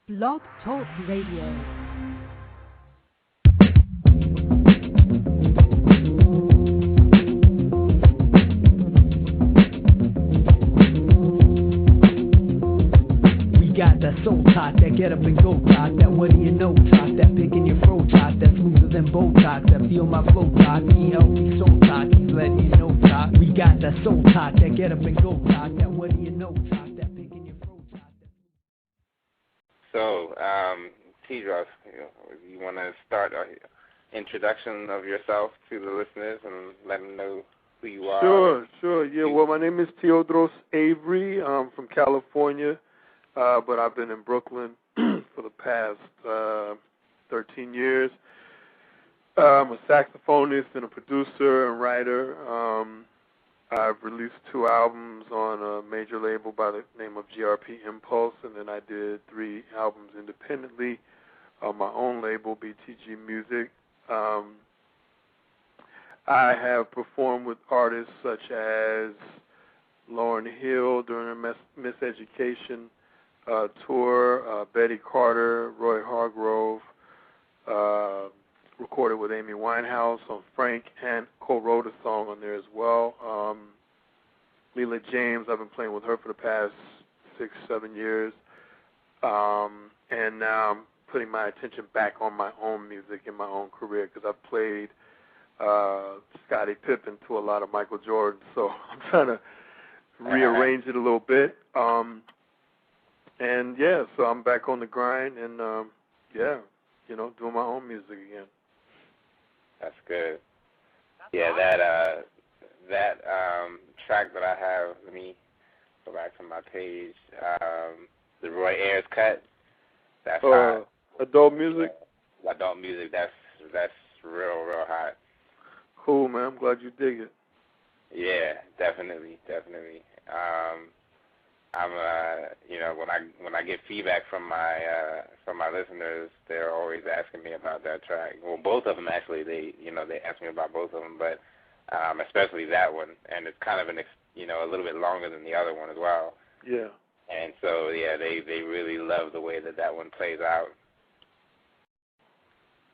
Blog Talk Radio. Got that soul talk, that get up and go talk, that what do you know talk, that pig in your throat talk, that smoother than Botox, that feel my flow talk, eat healthy soul talk, he's letting you know talk. We got that soul talk, that get up and go talk, that what do you know talk, that pig in your throat talk. So, Teodross, you want to start an introduction of yourself to the listeners and let them know who you are? Sure. Yeah, well, my name is Teodross Avery. I'm from California. But I've been in Brooklyn for the past 13 years. I'm a saxophonist and a producer and writer. I've released 2 albums on a major label by the name of GRP Impulse, and then I did 3 albums independently on my own label, BTG Music. I have performed with artists such as Lauryn Hill during her Miseducation tour, Betty Carter, Roy Hargrove, recorded with Amy Winehouse on Frank, and co-wrote a song on there as well. Leela James, I've been playing with her for the past 6-7 years, and now I'm putting my attention back on my own music and my own career because I've played Scottie Pippen to a lot of Michael Jordan, so I'm trying to rearrange it a little bit. And yeah, so I'm back on the grind and doing my own music again. That's good. Yeah, that track that I have, let me go back to my page. The Roy Ayers cut. That's hot. Adult music? Adult music, that's real hot. Cool, man. I'm glad you dig it. Yeah, definitely. I'm when I get feedback from my listeners, they're always asking me about that track. Well, both of them actually. They ask me about both of them, but especially that one, and it's kind of a little bit longer than the other one as well. Yeah. And so they really love the way that one plays out.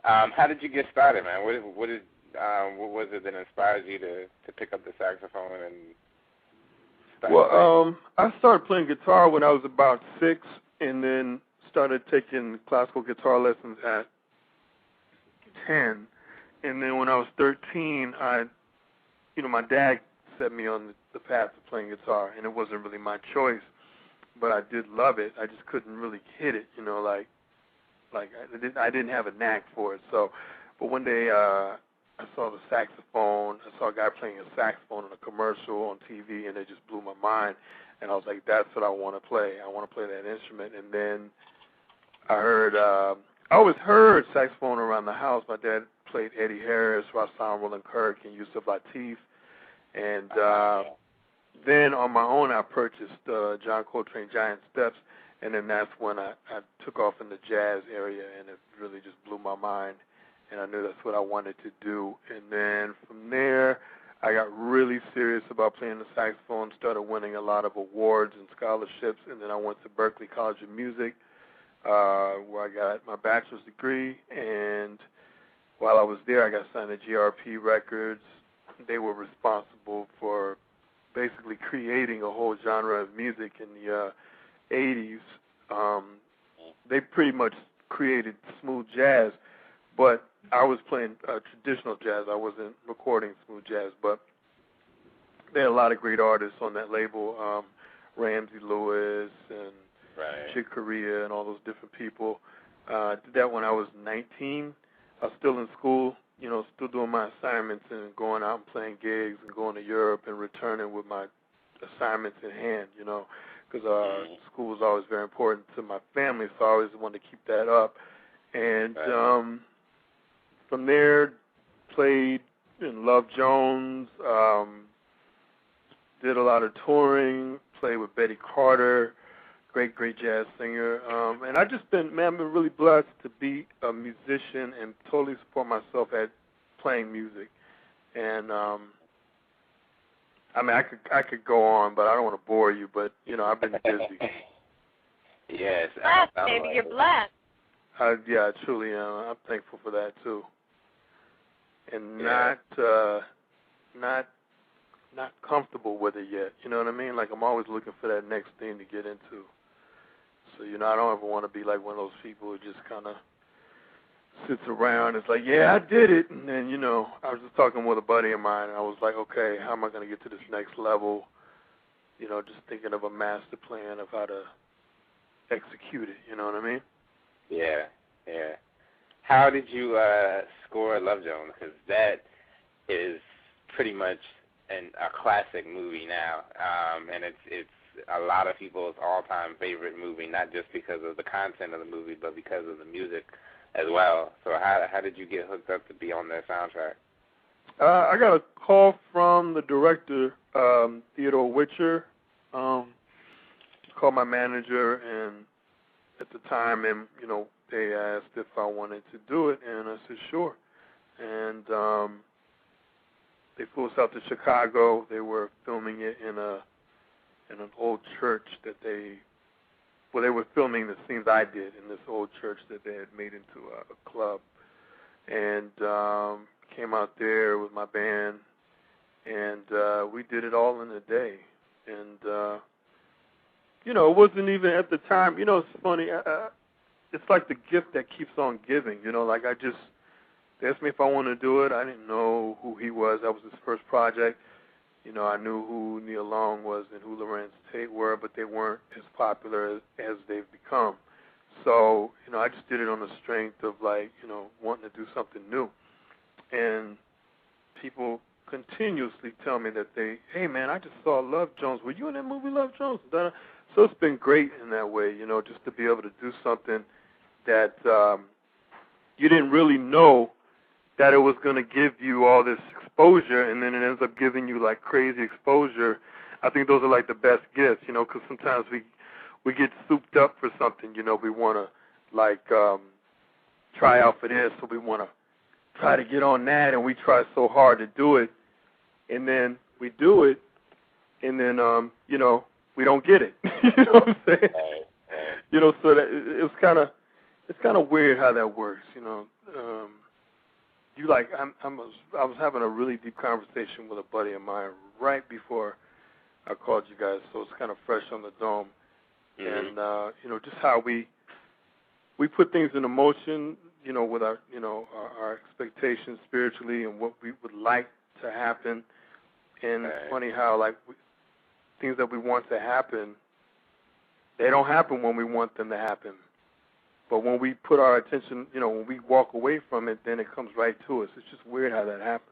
How did you get started, man? What was it that inspired you to pick up the saxophone and Well, I started playing guitar when I was about 6, and then started taking classical guitar lessons at 10. And then when I was 13, my dad set me on the path of playing guitar, and it wasn't really my choice, but I did love it. I just couldn't really hit it, I didn't have a knack for it. So, but one day I saw the saxophone. I saw a guy playing a saxophone in a commercial on TV, and it just blew my mind. And I was like, that's what I want to play. I want to play that instrument. And then I always heard saxophone around the house. My dad played Eddie Harris, Rahsaan Roland Kirk, and Yusuf Lateef. And then on my own, I purchased John Coltrane Giant Steps, and then that's when I took off in the jazz area, and it really just blew my mind. And I knew that's what I wanted to do. And then from there, I got really serious about playing the saxophone, started winning a lot of awards and scholarships, and then I went to Berklee College of Music, where I got my bachelor's degree. And while I was there, I got signed to GRP Records. They were responsible for basically creating a whole genre of music in the 80s. They pretty much created smooth jazz, but I was playing traditional jazz. I wasn't recording smooth jazz, but they had a lot of great artists on that label, Ramsey Lewis and Chick Corea and all those different people. I did that when I was 19. I was still in school, still doing my assignments and going out and playing gigs and going to Europe and returning with my assignments in hand, because school was always very important to my family, so I always wanted to keep that up. And from there, played in Love Jones, did a lot of touring, played with Betty Carter, great jazz singer. And I've been really blessed to be a musician and totally support myself at playing music. And I could go on, but I don't want to bore you, but, I've been busy. Yes. Blessed, baby, you're blessed. Yeah, I truly am. I'm thankful for that too. And not comfortable with it yet. You know what I mean? Like, I'm always looking for that next thing to get into. So, you know, I don't ever want to be like one of those people who just kind of sits around. It's like, yeah, I did it. And then, you know, I was just talking with a buddy of mine, and I was like, okay, how am I going to get to this next level? You know, just thinking of a master plan of how to execute it. You know what I mean? Yeah, yeah. How did you score Love Jones? Because that is pretty much a classic movie now, and it's a lot of people's all-time favorite movie, not just because of the content of the movie, but because of the music as well. So how did you get hooked up to be on that soundtrack? I got a call from the director, Theodore Witcher. Called my manager, and at the time, and you know, they asked if I wanted to do it, and I said sure. And they flew us out to Chicago. They were filming it in an old church that they were filming the scenes I did in this old church that they had made into a club. And came out there with my band, and we did it all in a day. And you know, it wasn't even at the time. You know, it's funny. It's like the gift that keeps on giving. You know, like they asked me if I wanted to do it. I didn't know who he was. That was his first project. You know, I knew who Neil Long was and who Lorenz Tate were, but they weren't as popular as they've become. So, you know, I just did it on the strength of, like, you know, wanting to do something new. And people continuously tell me that hey, man, I just saw Love Jones. Were you in that movie, Love Jones? So it's been great in that way, you know, just to be able to do something that you didn't really know that it was going to give you all this exposure, and then it ends up giving you, like, crazy exposure. I think those are, like, the best gifts, you know, because sometimes we get souped up for something, you know. We want to, like, try out for this, so we want to try to get on that, and we try so hard to do it, and then we do it, and then, you know, we don't get it. You know what I'm saying? You know, so that it's kind of weird how that works, you know. I was having a really deep conversation with a buddy of mine right before I called you guys, so it's kind of fresh on the dome. Mm-hmm. And you know, just how we put things into motion, you know, with our, you know, our expectations spiritually and what we would like to happen. And it's funny how, like, things that we want to happen, they don't happen when we want them to happen. But when we put our attention, you know, when we walk away from it, then it comes right to us. It's just weird how that happens.